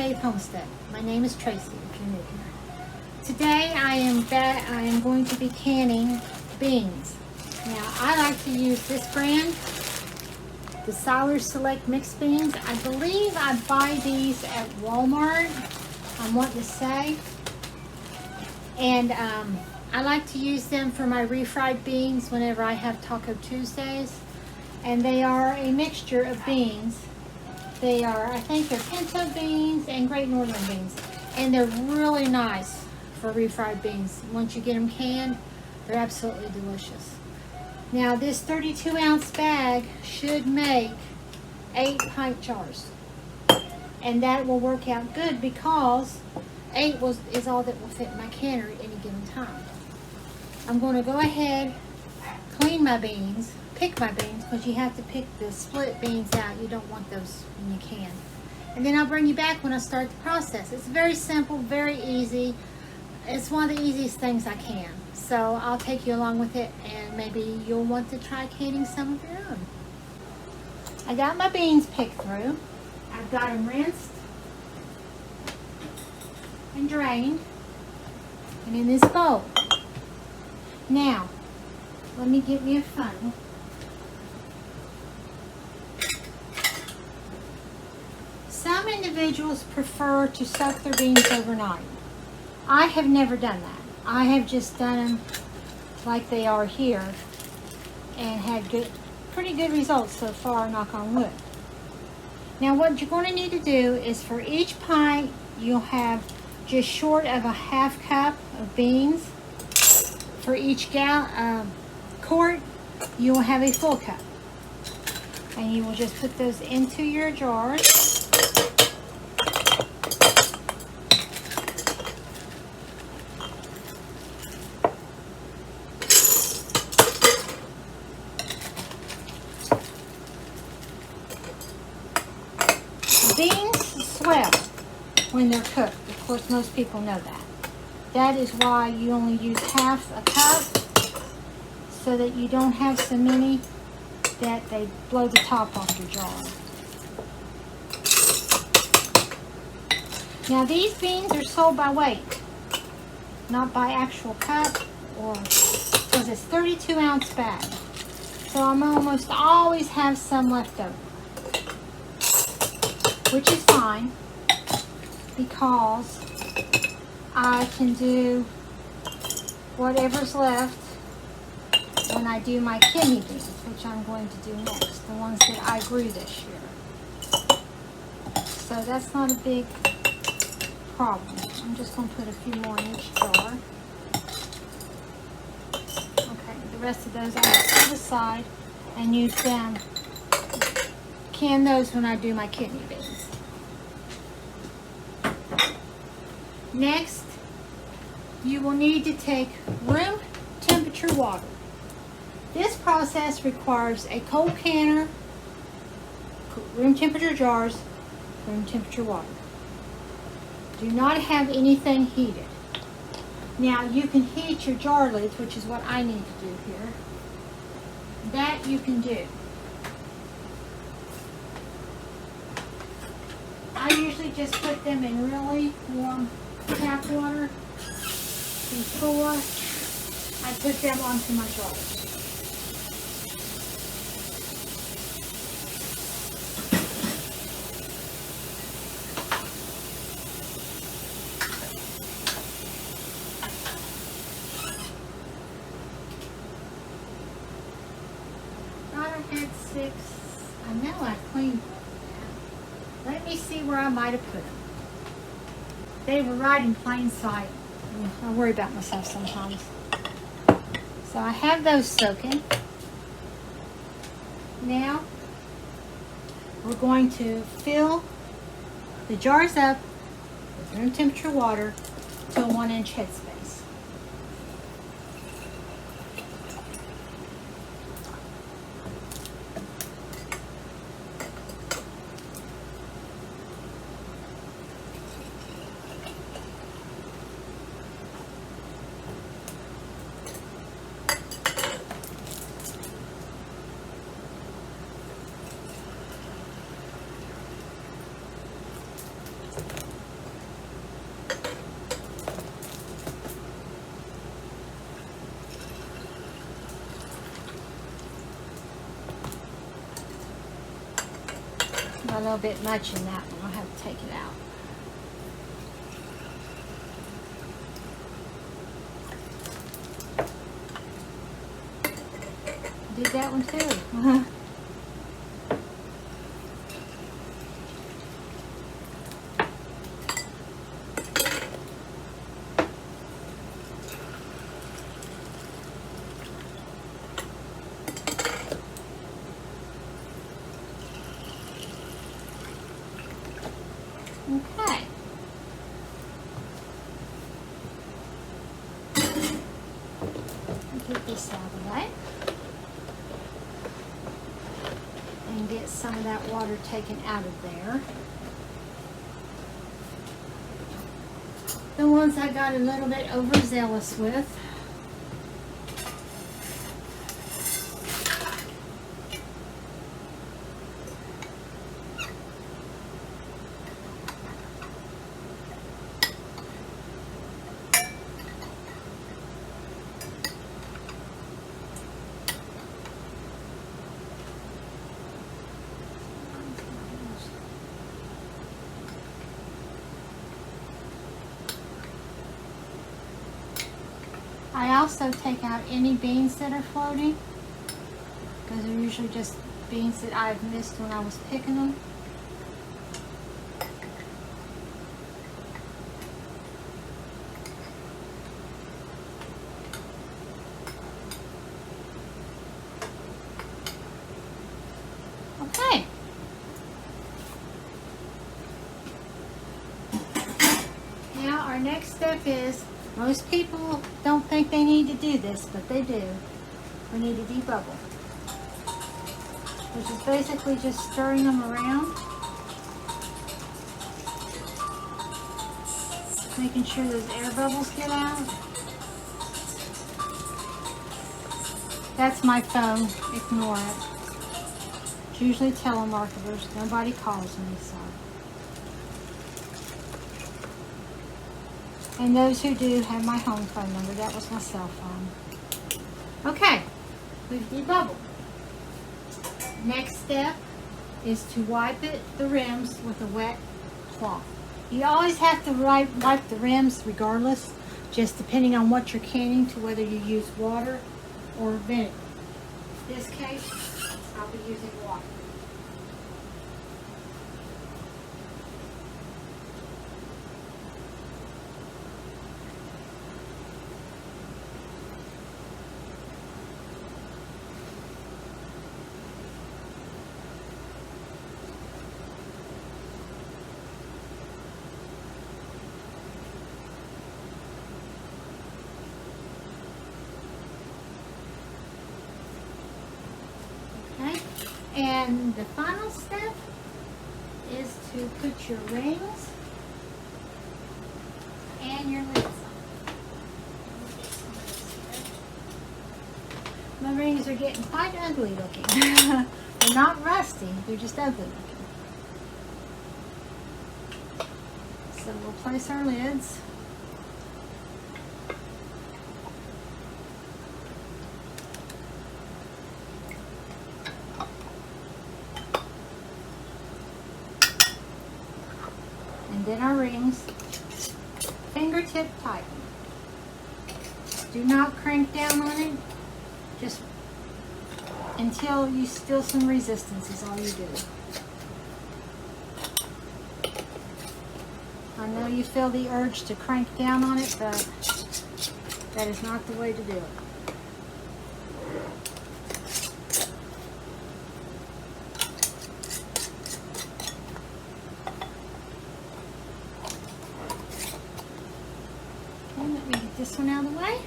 Save Homestead. My name is Tracy, if you're new here. Today I am going to be canning beans. Now I like to use this brand, the Siler Select Mixed Beans. I believe I buy these at Walmart, I'm wanting to say. And I like to use them for my refried beans whenever I have Taco Tuesdays. And they are a mixture of beans. They are, I think they're pinto beans and Great Northern beans. And they're really nice for refried beans. Once you get them canned, they're absolutely delicious. Now this 32-ounce bag should make 8 pint jars. And that will work out good because 8 is all that will fit in my canner at any given time. I'm going to go ahead, clean my beans, pick my beans, because you have to pick the split beans out. You don't want those when you can. And then I'll bring you back when I start the process. It's very simple, very easy. It's one of the easiest things I can. So I'll take you along with it, and maybe you'll want to try canning some of your own. I got my beans picked through. I've got them rinsed and drained and in this bowl. Now, let me get me a funnel. Some individuals prefer to soak their beans overnight. I have never done that. I have just done them like they are here and had pretty good results so far, knock on wood. Now what you're going to need to do is for each pint you'll have just short of a half cup of beans. For each quart you will have a full cup. And you will just put those into your jars. Beans swell when they're cooked. Of course, most people know that. That is why you only use half a cup, so that you don't have so many that they blow the top off your jar. Now these beans are sold by weight, not by actual cup, or because it's 32-ounce bag. So I'm almost always have some left over, which is fine because I can do whatever's left when I do my kidney beans, which I'm going to do next, the ones that I grew this year. So that's not a big problem. I'm just going to put a few more in each jar. Okay, the rest of those I'll set aside and use them, can those when I do my kidney beans. Next, you will need to take room temperature water. This process requires a cold canner, room temperature jars, room temperature water. Do not have anything heated. Now you can heat your jar lids, which is what I need to do here. That you can do. I usually just put them in really warm tap water before I put them onto my jars. Thought I had 6. I know I cleaned them. Let me see where I might have put them. They were right in plain sight. I worry about myself sometimes. So I have those soaking. Now we're going to fill the jars up with room temperature water to a 1-inch headspace. a little bit much in that one. I'll have to take it out. Did that one too. Okay. Get this out of the way. And get some of that water taken out of there. The ones I got a little bit overzealous with. I also take out any beans that are floating, because they're usually just beans that I've missed when I was picking them. Okay. Now our next step is, most people don't think they need to do this, but they do. We need to debubble, which is basically just stirring them around, making sure those air bubbles get out. That's my phone. Ignore it. It's usually telemarketers. Nobody calls me, so. And those who do have my home phone number. That was my cell phone. Okay, we've debubbled. Next step is to wipe the rims with a wet cloth. You always have to wipe the rims regardless, just depending on what you're canning, to whether you use water or vinegar. In this case, I'll be using water. And the final step is to put your rings and your lids on. My rings are getting quite ugly looking. They're not rusty, they're just ugly looking. So we'll place our lids. Then our rings, fingertip tighten. Do not crank down on it, just until you feel some resistance is all you do. I know you feel the urge to crank down on it, but that is not the way to do it. Let me get this one out of the way.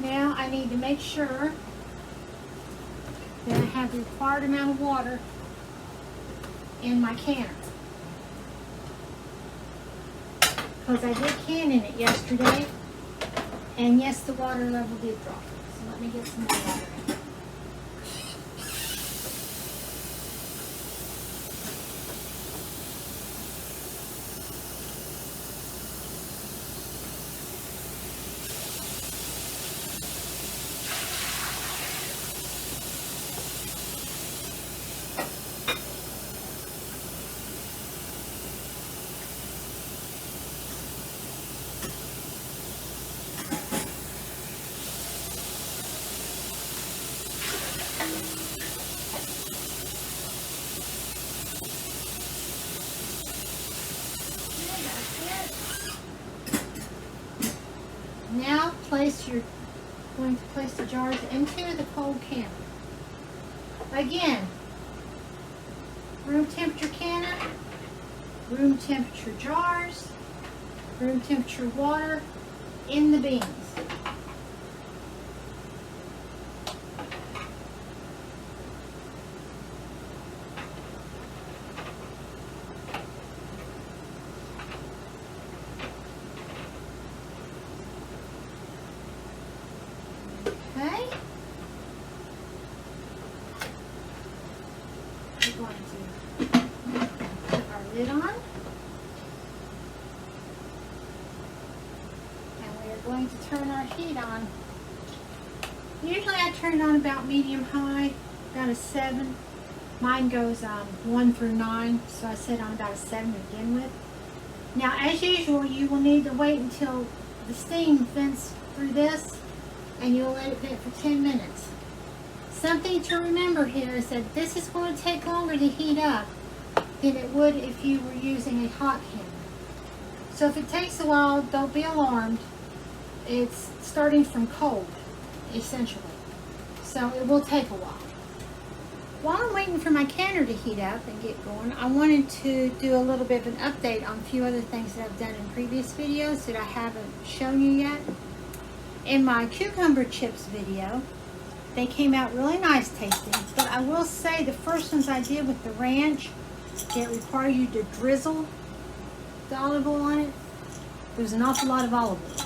Now I need to make sure that I have the required amount of water in my canner, because I did can in it yesterday, and yes, the water level did drop. So let me get some more water in. going to place the jars into the cold canner. Again, room temperature canner, room temperature jars, room temperature water in the beans. Okay. We're going to put our lid on. And we are going to turn our heat on. Usually I turn it on about medium high, about a 7. Mine goes 1 through 9, so I set on about a 7 to begin with. Now, as usual, you will need to wait until the steam vents through this, and you'll let it vent for 10 minutes. Something to remember here is that this is going to take longer to heat up than it would if you were using a hot canner. So if it takes a while, don't be alarmed. It's starting from cold, essentially. So it will take a while. While I'm waiting for my canner to heat up and get going, I wanted to do a little bit of an update on a few other things that I've done in previous videos that I haven't shown you yet. In my cucumber chips video, they came out really nice tasting, but I will say the first ones I did with the ranch, that require you to drizzle the olive oil on it, there was an awful lot of olive oil.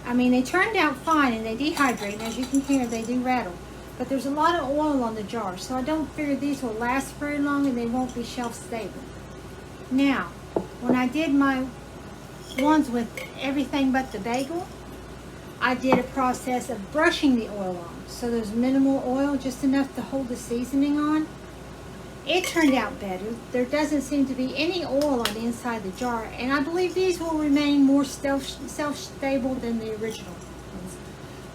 I mean, they turned out fine and they dehydrate, and as you can hear, they do rattle. But there's a lot of oil on the jar, so I don't figure these will last very long and they won't be shelf stable. Now, when I did my ones with everything but the bagel, I did a process of brushing the oil on. So there's minimal oil, just enough to hold the seasoning on. It turned out better. There doesn't seem to be any oil on the inside of the jar, and I believe these will remain more self-stable than the original ones.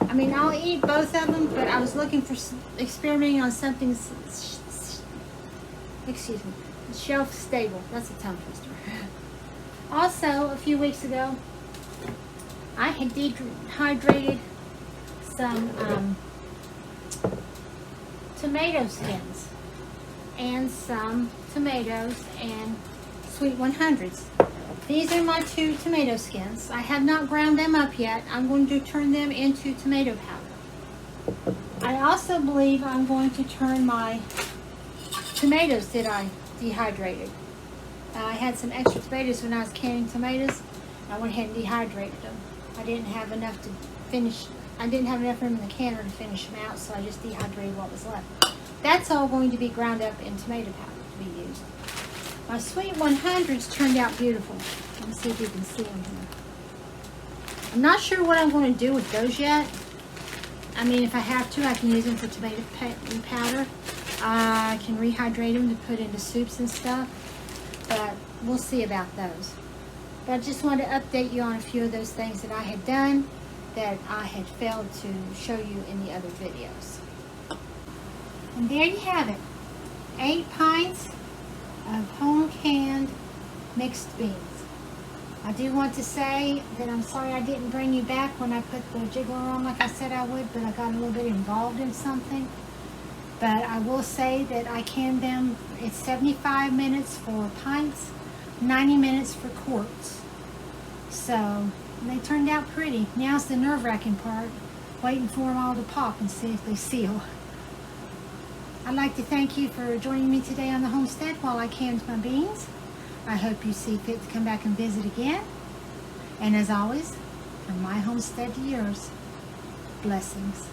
I mean, I'll eat both of them, but I was looking for experimenting on something, excuse me, shelf-stable. That's a tongue twister. Also, a few weeks ago, I had dehydrated some tomato skins and some tomatoes and sweet 100s. These are my 2 tomato skins. I have not ground them up yet. I'm going to turn them into tomato powder. I also believe I'm going to turn my tomatoes that I dehydrated. I had some extra tomatoes when I was canning tomatoes. I went ahead and dehydrated them. I didn't have enough to finish. I didn't have enough room in the canner to finish them out, so I just dehydrated what was left. That's all going to be ground up in tomato powder to be used. My sweet 100s turned out beautiful. Let me see if you can see them here. I'm not sure what I'm going to do with those yet. I mean, if I have to, I can use them for tomato powder. I can rehydrate them to put into soups and stuff, but we'll see about those. But I just wanted to update you on a few of those things that I had done that I had failed to show you in the other videos. And there you have it. 8 pints of home canned mixed beans. I do want to say that I'm sorry I didn't bring you back when I put the jiggler on like I said I would, but I got a little bit involved in something. But I will say that I canned them. It's 75 minutes for pints, 90 minutes for quarts. So they turned out pretty. Now's the nerve-wracking part, waiting for them all to pop and see if they seal. I'd like to thank you for joining me today on the homestead while I canned my beans. I hope you see fit to come back and visit again. And as always, from my homestead to yours, blessings.